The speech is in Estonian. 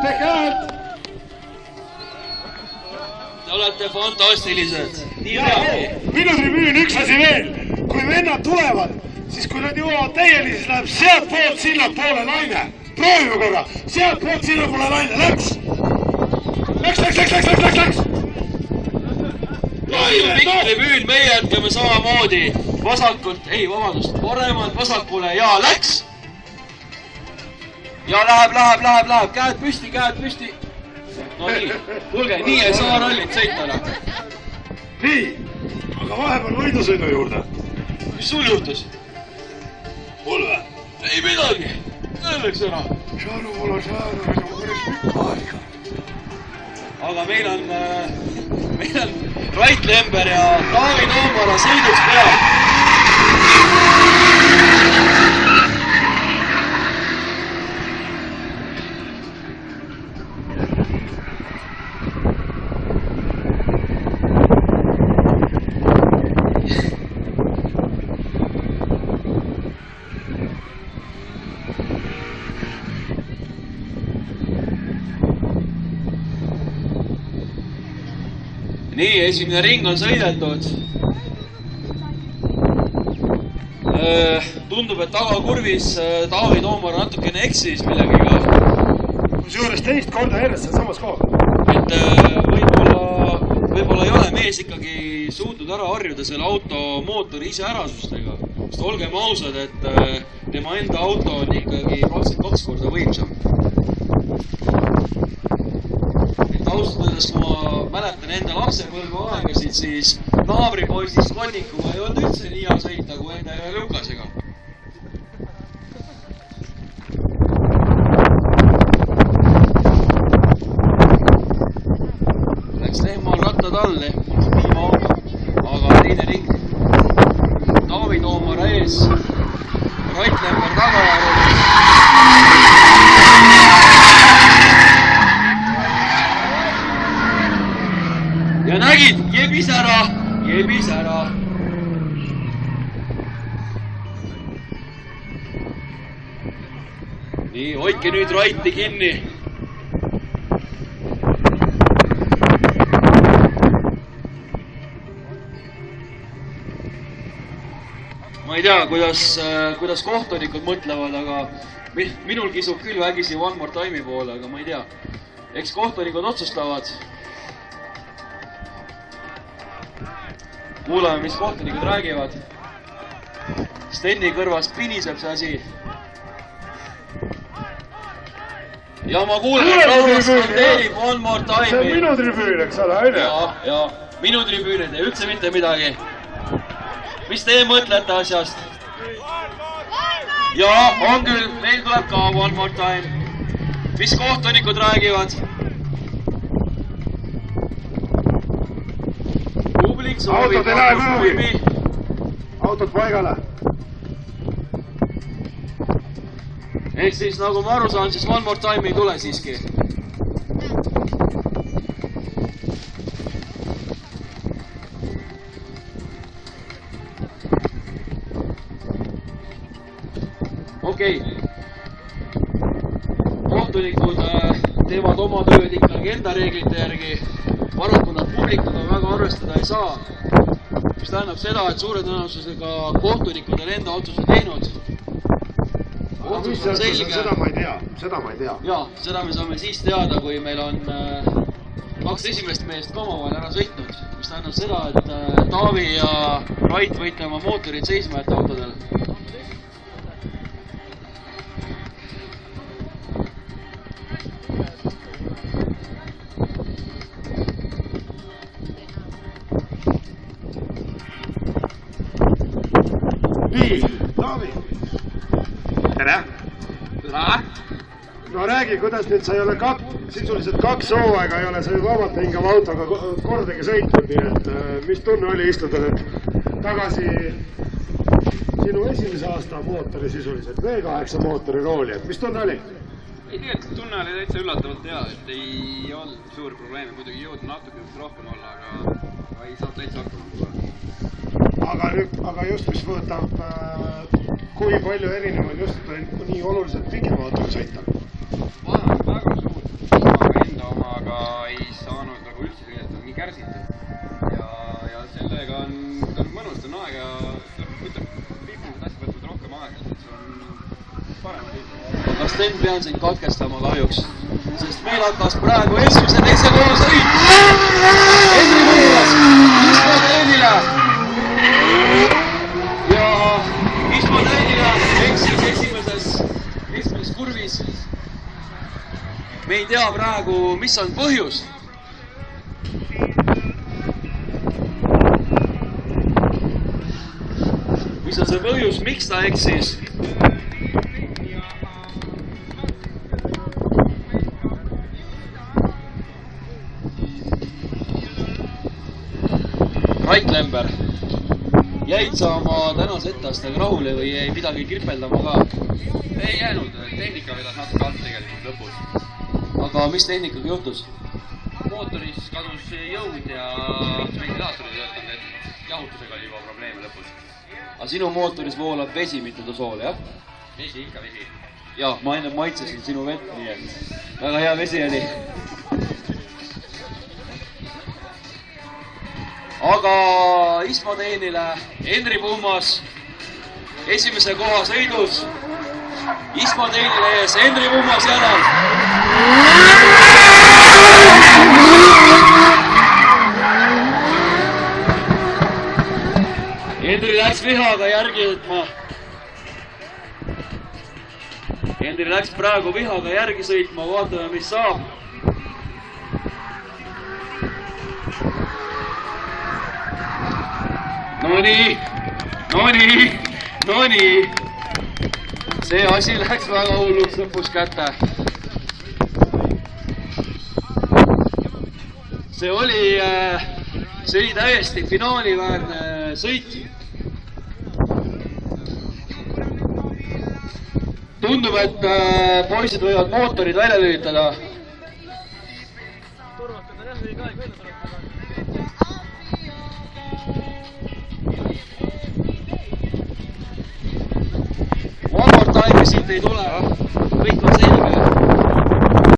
tehke häält! Te olete fantastilised. Nii peabki. Minu tribüün üks asi veel. Kui vennad tulevad, siis kui nad jõuavad teieni, siis läheb sealt poolt sinna poole laine. Proovime korra. Sealt poolt sinna poole laine. Läks! Läks! Pikk tribüün, meie jätkame samamoodi. Vasakult, ei vabandust, paremalt vasakule ja läks! Ja läheb. Käed püsti. No nii, kuulge, nii ei saa rallit sõita. Nii, aga vahepeal võidusõidu juurde. Mis sul juhtus? Mul või? Ei midagi, õnneks ära. Šaru, mul on päris mikk aega. Aga meil on Rait Lember ja Taavi Toomara sõiduks peab. Nii, esimene ring on sõidetud. Tundub, et tagakurvis Taavi Toomar natukene eksis millegiga. Kusjuures teist korda järjest seal samas kohal. Et võib-olla ei ole mees ikkagi suutnud ära harjuda selle auto mootori iseärasustega. Sest olgem ausad, et tema enda auto on ikkagi 22 korda võimsam. Ausutades, kui ma mäletan enda lapsepõlve aegasid, siis naabripoisist Konnikuga ei olnud üldse nii hea sõita kui enda ühe Lukasega. Läks lehmal rattad all ehk viimaauto, aga teine ring. Taavi Toomara ees, Rait Lember taga. Ja nägid, jebis ära. Nii, hoidke nüüd Raiti kinni. Ma ei tea, kuidas kohtunikud mõtlevad, aga minul kisub küll vägisi One More Time'i poole, aga ma ei tea. Eks kohtunikud otsustavad. Kuulame, mis kohtunikud räägivad. Stenni kõrvast piniseb see asi. Ja ma kuulen, et Lauras skandeerib One More Time'i. See on minu tribüün, eks ole, aine? Ja, minu tribüün ei tee üldse mitte midagi. Mis teie mõtlete asjast? Ja, on küll, meil tuleb ka One More Time. Mis kohtunikud räägivad? Autod ei lähe möögi. Autod paigale. Ehk siis, nagu ma aru saan, siis One More Time ei tule siiski. Okei. Kohtunikud teevad oma tööd ikkagi enda reeglite järgi. Paraku nad publikuga väga arvestada ei saa. Mis tähendab seda, et suure tõenäosusega kohtunikud on enda otsuse teinud. Seda ma ei tea. Jaa, seda me saame siis teada, kui meil on kaks esimest meest ka omavahel ära sõitnud. Mis tähendab seda, et Taavi ja Rait võite oma mootorid seisma jätta autodel. Nii, Taavi. Tere! No räägi, kuidas nüüd sa ei ole sisuliselt kaks hooaega ei ole sa vabalt hingava autoga kordagi sõitnud, nii et mis tunne oli istuda nüüd tagasi sinu esimese aasta mootori sisuliselt V8 mootori rooli, et mis tunne oli? Ei tegelikult tunne oli täitsa üllatavalt hea, et ei olnud suuri probleeme, muidugi jõud natuke rohkem olla, aga ei saanud täitsa hakkama. Aga just, mis võtab, kui palju erinevaid just nii oluliselt pikema autoga sõita? Vahe on väga suur. üldse sõidetud, nii kärsitud. Ja sellega on mõnus, on aega, võtab liikumised asjad võtavad rohkem aega, et see on parem sõit. kas Sten pean sind katkestama kahjuks, sest meil hakkas praegu esimese teise koha sõit. Henri Mõõras, Ismo Teenile. Ja Ismo Teenile eksis esimeses kurvis. Me ei tea praegu, mis on põhjus. Mis on see põhjus, miks ta eksis? Rait Lember, jäid sa oma tänase etteastega rahule või jäi midagi kirpeldama ka? Ei jäänud, tehnika vedas natuke alt tegelikult lõpus. Aga mis tehnikaga juhtus? Mootoris kadus jõud ja ventilaatorid ei töötanud, et jahutusega oli juba probleeme lõpus. Aga sinu mootoris voolab vesi, mitte dosool, jah? Vesi, ikka vesi. Jah, ma enne maitsesin sinu vett, nii et väga hea vesi oli. Aga Ismo Teenile Henri Puhmas esimese koha sõidus. Ismo Teenile ees Henri Puhmas järel. Henri läks vihaga järgi sõitma. Henri läks praegu vihaga järgi sõitma, vaatame, mis saab. Nonii. See asi läks väga hulluks lõpus kätte. See oli täiesti finaaliväärne sõit. Tundub, et poisid võivad mootorid välja lülitada. One more time'i siit ei tule. Kõik on selge.